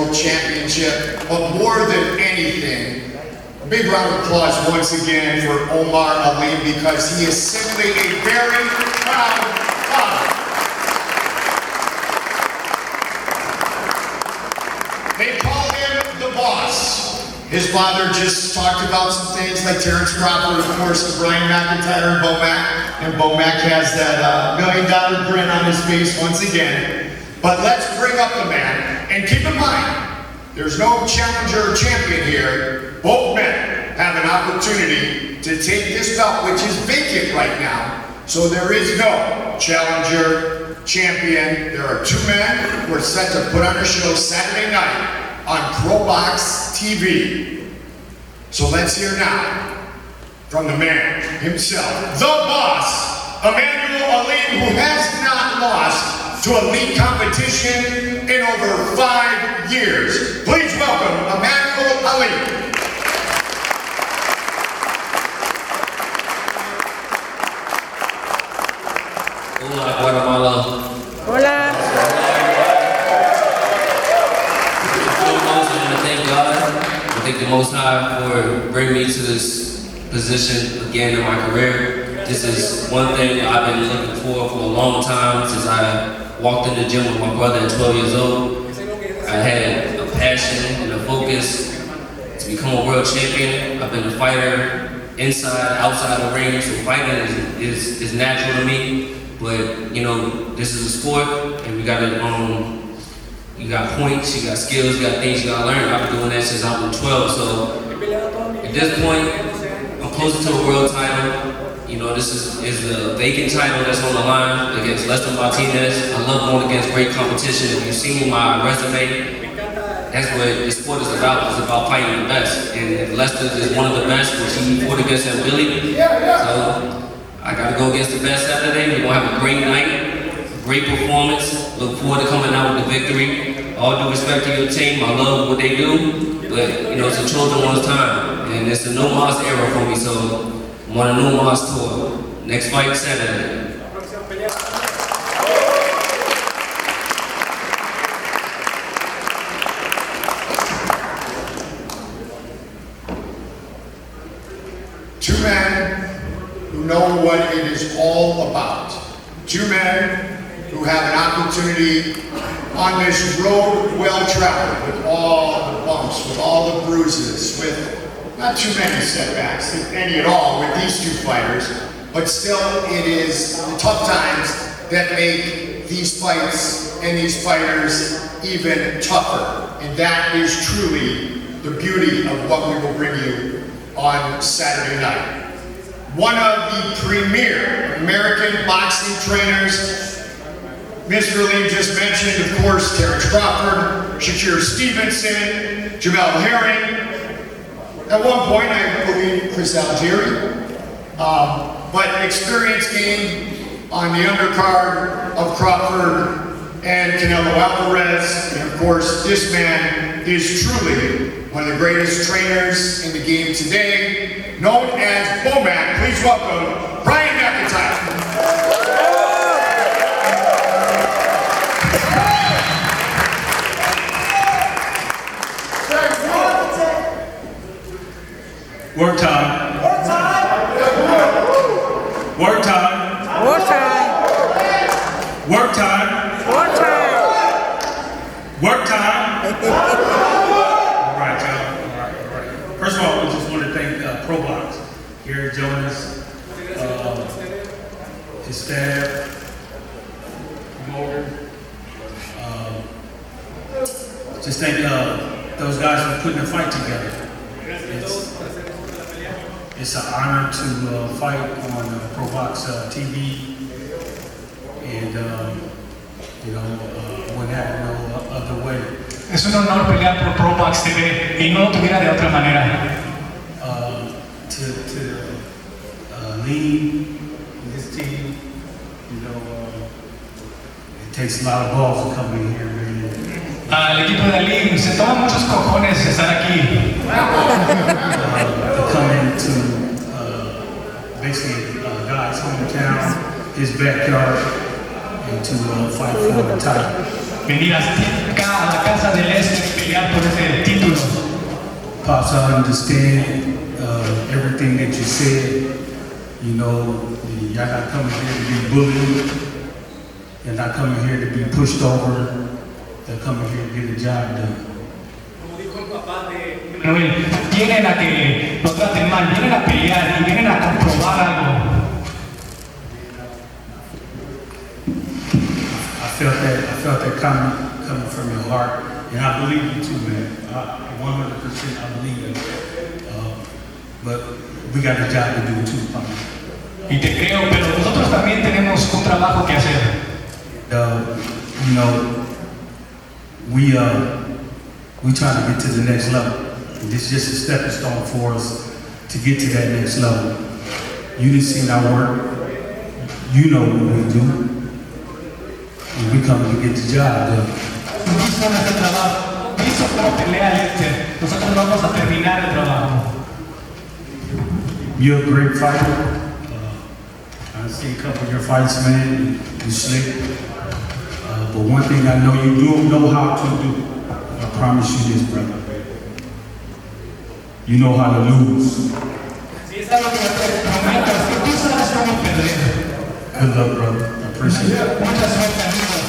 World Championship. But more than anything, a big round of applause once again for Omar Ali, because he is simply a very proud father. They call him the boss. His father just talked about some things like Terrence Crawford, of course, Brian McIntyre and Bo-Mac. And Bo-Mac has that $1 million grin on his face once again. But let's bring up the man. And keep in mind, there's no challenger or champion here. Both men have an opportunity to take this belt, which is vacant right now. So there is no challenger, champion. There are two men who are set to put on a show Saturday night on ProBox TV. So let's hear now from the man himself, the boss, Emmanuel Ali, who has not lost to elite competition in over 5 years. Please welcome Emmanuel Ali. Hola, Guatemala. Hola. I thank the Most High for bringing me to this position again in my career. This is one thing I've been looking for a long time, since I walked in the gym with my brother at 12 years old. I had a passion and a focus to become a world champion. I've been a fighter inside, outside the ring, so fighting is natural to me. But you know, this is a sport, and we gotta you got points, you got skills, you got things you gotta learn. I've been doing that since I was 12, so at this point, I'm closer to a world title. You know, this is a vacant title that's on the line against Martinez. I love going against great competition. If you've seen my resume, that's what this sport is about. It's about fighting the best. And if Lester is one of the best, which he fought against him, Billy, so I gotta go against the best Saturday. We're gonna have a great night, great performance. Look forward to coming out with the victory. All due respect to your team, I love what they do, but you know, it's a children one's time, and it's a no mas era for me, so I'm on a no mas tour. Next fight Saturday. Two men who know what it is all about. Two men who have an opportunity on this road well-traveled, with all the bumps, with all the bruises, with not too many setbacks, if any at all, with these two fighters. But still, it is the tough times that make these fights and these fighters even tougher. And that is truly the beauty of what we will bring you on Saturday night. One of the premier American boxing trainers, Mr. Lee just mentioned, of course, Terrence Crawford, Shakir Stevenson, Jamel Herring. At one point, I believe Chris Algieri. But experience gained on the undercard of Crawford and Canelo Alvarez. And of course, this man is truly one of the greatest trainers in the game today, known as Bo-Mac. Please welcome Brian McIntyre. Work time. Work time. Work time. Work time. Work time. Work time. Work time. All right, y'all. All right. First of all, we just want to thank ProBox here at Jonas, his staff, promoter. Just thank those guys for putting the fight together. It's an honor to fight on ProBox TV, and you know, wouldn't have it no other way. Es un honor pelear por ProBox TV y no lo tuviera de otra manera. To lead this team, you know, it takes a lot of balls to come in here, man. Al equipo de Ali se toma muchos cojones estar aquí. To come into basically God's hometown, his backyard, and to fight for the title. Venir a la casa del este y pelear Pops, I understand everything that you said. You know, y'all not coming here to be bullied. You're not coming here to be pushed over. They're coming here to get the job done. Como dijo el papá de Manuel, vienen a que los traten mal, vienen a pelear y vienen a comprobar algo. I felt that coming from your heart, and I believe you too, man. 100% I believe it. But we got a job to do too, Papa. Y te creo, pero nosotros también tenemos un trabajo que hacer. You know, we trying to get to the next level. And this is just a stepping stone for us to get to that next level. You didn't see our work. You know what we do. And we come to get the job done. Hizo nuestro trabajo, hizo como pelea Lester. Nosotros vamos a terminar el trabajo. You're a great fighter. I've seen a couple of your fights, man. You slick. But one thing I know you do know how to do. I promise you this, brother. You know how to lose. Si es algo que te prometo, es que tú sabes cómo perder. Good luck, brother. I appreciate it. Mucha suerte, amigos.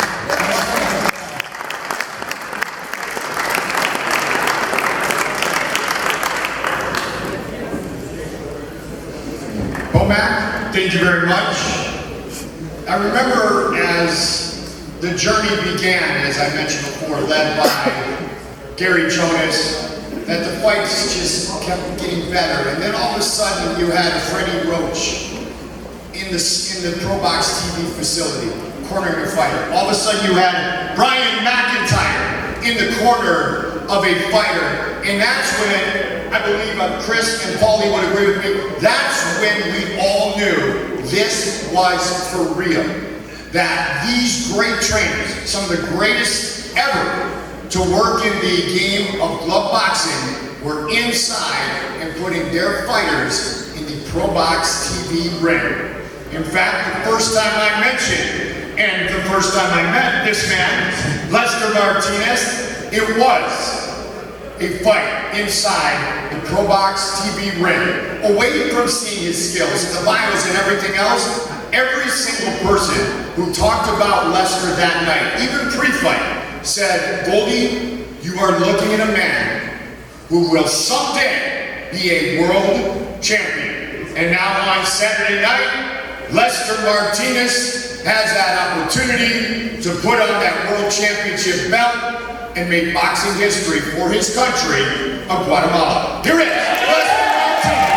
Mac, thank you very much. I remember as the journey began, as I mentioned before, led by Gary Jonas, that the fights just kept getting better. And then all of a sudden you had Freddie Roach in the Pro Box TV facility, cornering a fighter. All of a sudden you had Brian McIntyre in the corner of a fighter. And that's when, I believe Chris and Paulie would agree with me, that's when we all knew this was for real. That these great trainers, some of the greatest ever to work in the game of glove boxing, were inside and putting their fighters in the Pro Box TV ring. In fact, the first time I mentioned, and the first time I met this man, Lester Martinez, it was a fight inside the Pro Box TV ring. Away from seeing his skills, the bios and everything else, every single person who talked about Lester that night, even pre-fight, said, Goldie, you are looking at a man who will someday be a world champion. And now on Saturday night, Lester Martinez has that opportunity to put on that world championship belt and make boxing history for his country of Guatemala. Here it is, Lester Martinez.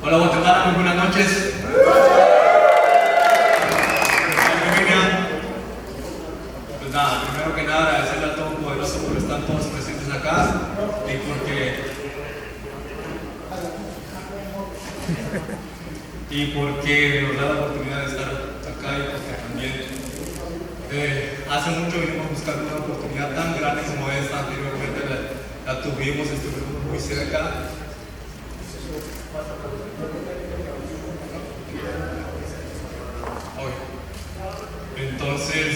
Hola Guatemala, muy buenas noches. Pues nada, primero que nada agradecerle a Todopoderoso por estar todos presentes acá y porque nos da la oportunidad de estar acá y porque también hace mucho venimos buscando una oportunidad tan grande como esta. Anteriormente la tuvimos, estuvimos muy cerca. Entonces,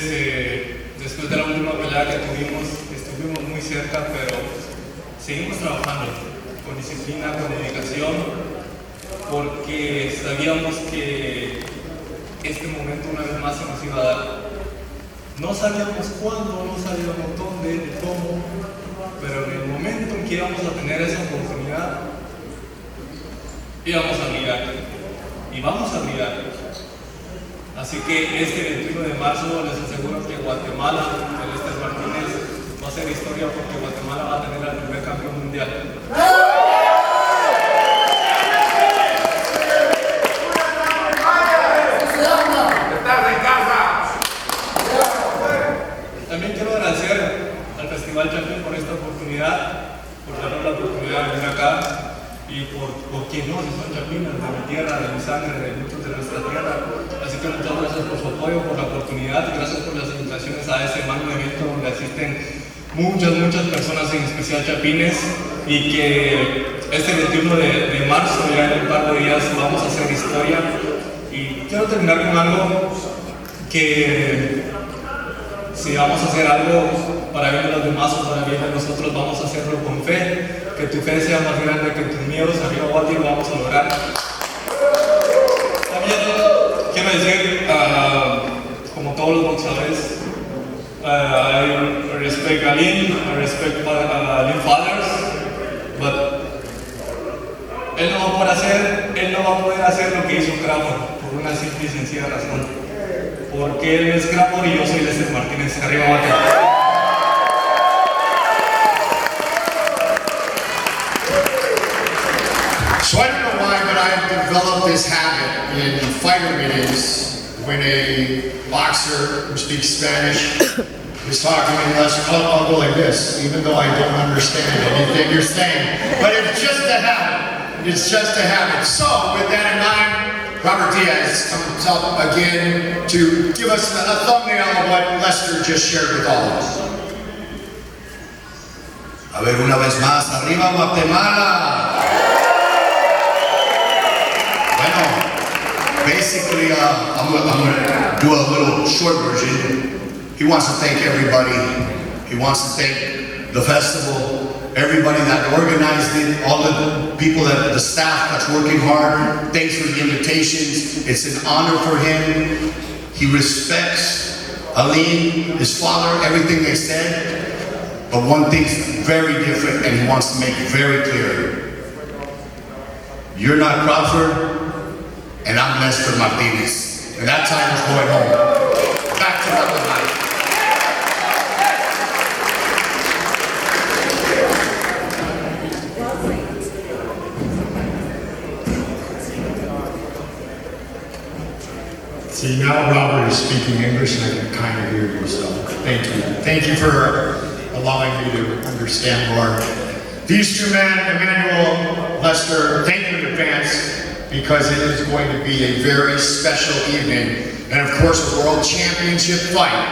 después de la última pelea que tuvimos, estuvimos muy cerca, pero seguimos trabajando con disciplina, con dedicación, porque sabíamos que este momento una vez más se nos iba a dar. No sabíamos cuándo, no sabíamos dónde, ni cómo, pero en el momento en que íbamos a tener esa oportunidad, íbamos a brillar, y vamos a brillar. Así que este 21 de marzo les aseguro que Guatemala, el Lester Martinez, va a ser historia porque Guatemala va a tener al primer campeón mundial. También quiero agradecer al Festival Champion por esta oportunidad, por darnos la oportunidad de venir acá y por quien no, si son champions de mi tierra, de mi sangre, de muchos de nuestra tierra. Así que muchas gracias por su apoyo, por la oportunidad, gracias por las invitaciones a ese magno evento donde asisten muchas personas, en especial chapines, y que este 21 de marzo marzo, ya en un par de días, vamos a hacer historia. Y quiero terminar con algo que si vamos a hacer algo para bien de los demás o para bien de nosotros, vamos a hacerlo con fe. Que tu fe sea más grande que tus miedos. Arriba, Guati, lo vamos a lograr. También quiero decir, como todos los boxeadores, I respect Alin, I respect Alin fathers, but él no va a poder hacer lo que hizo Crawford por una simple y sencilla razón. Porque él es Crawford y yo soy Lester Martinez. Arriba, Guati. So I don't know why, but I've developed this habit in fighter meetings when a boxer who speaks Spanish is talking to me, I'll go like this, even though I don't understand anything you're saying. But it's just a habit. It's just a habit. So with that in mind, Robert Diaz comes up again to give us a thumbnail of what Lester just shared with all of us. A ver, una vez más, arriba Guatemala. Basically, I'm gonna do a little short version. He wants to thank everybody. He wants to thank the festival, everybody that organized it, all the people the staff that's working hard. Thanks for the invitations. It's an honor for him. He respects Aline, his father, everything they said. But one thing's very different, and he wants to make it very clear. You're not Crawford, and I'm Lester Martinez. And that time is going home. Back to another life. See, now Robert is speaking English and I can kind of hear you, so thank you. Thank you for allowing me to understand more. These two men, Emmanuel, Lester, thank you in advance, because it is going to be a very special evening, and of course a World Championship fight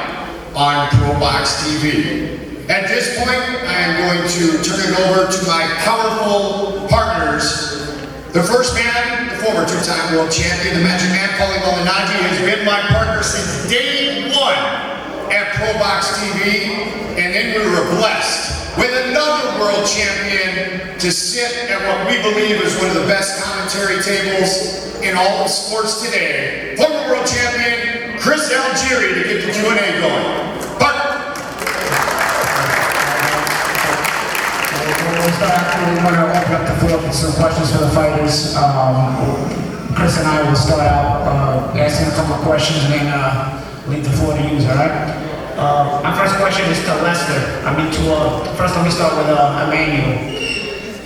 on ProBox TV. At this point, I am going to turn it over to my powerful partners. The first man, the former two-time world champion, the Magic Man, Paulie Malignaggi, has been my partner since day one at ProBox TV, and then we were blessed with another world champion to sit at what we believe is one of the best commentary tables in all of sports today. Former world champion, Chris Algieri, to get the Q&A going. We want to open up the floor for some questions for the fighters. Chris and I will start out asking a couple of questions and then leave the floor to you, all right? My first question is to Lester. First let me start with Emmanuel.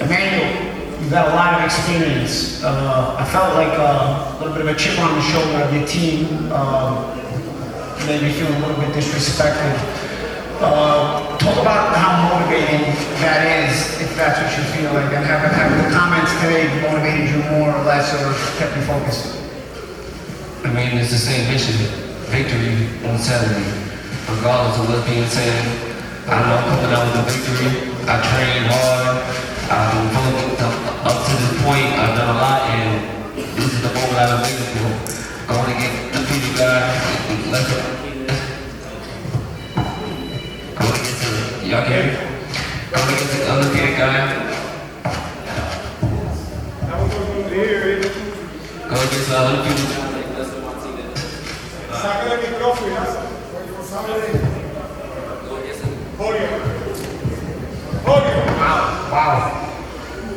Emmanuel, you've got a lot of experience. I felt like a little bit of a chip on the shoulder of your team. Made me feel a little bit disrespected. Talk about how motivating that is, if that's what you feel like, and having the comments today motivated you more or less, or kept you focused. I mean, it's the same mission. Victory on Saturday. Regardless of what's being said, I know I'm coming out with a victory. I trained hard. I've been focused up to this point. I've done a lot, and this is the moment I've been waiting for. I want to get the people guys. I want to get to y'all can hear me? I want to get to the undefeated guy. Go against the undefeated guy like Lester Martinez. Wow.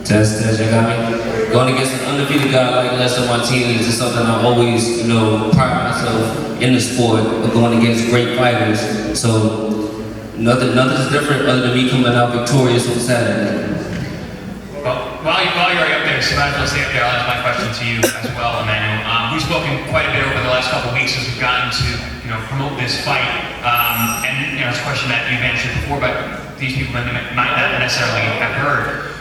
Test, you got me? Going against an undefeated guy like Lester Martinez is something I always, pride myself in the sport of going against great fighters. So nothing's different other than me coming out victorious on Saturday. Well, while you're up there, so might as well stay up there. I'll ask my question to you as well, Emmanuel. We've spoken quite a bit over the last couple of weeks as we've gotten to, promote this fight. And it's a question that you've answered before, but these people might not necessarily have heard.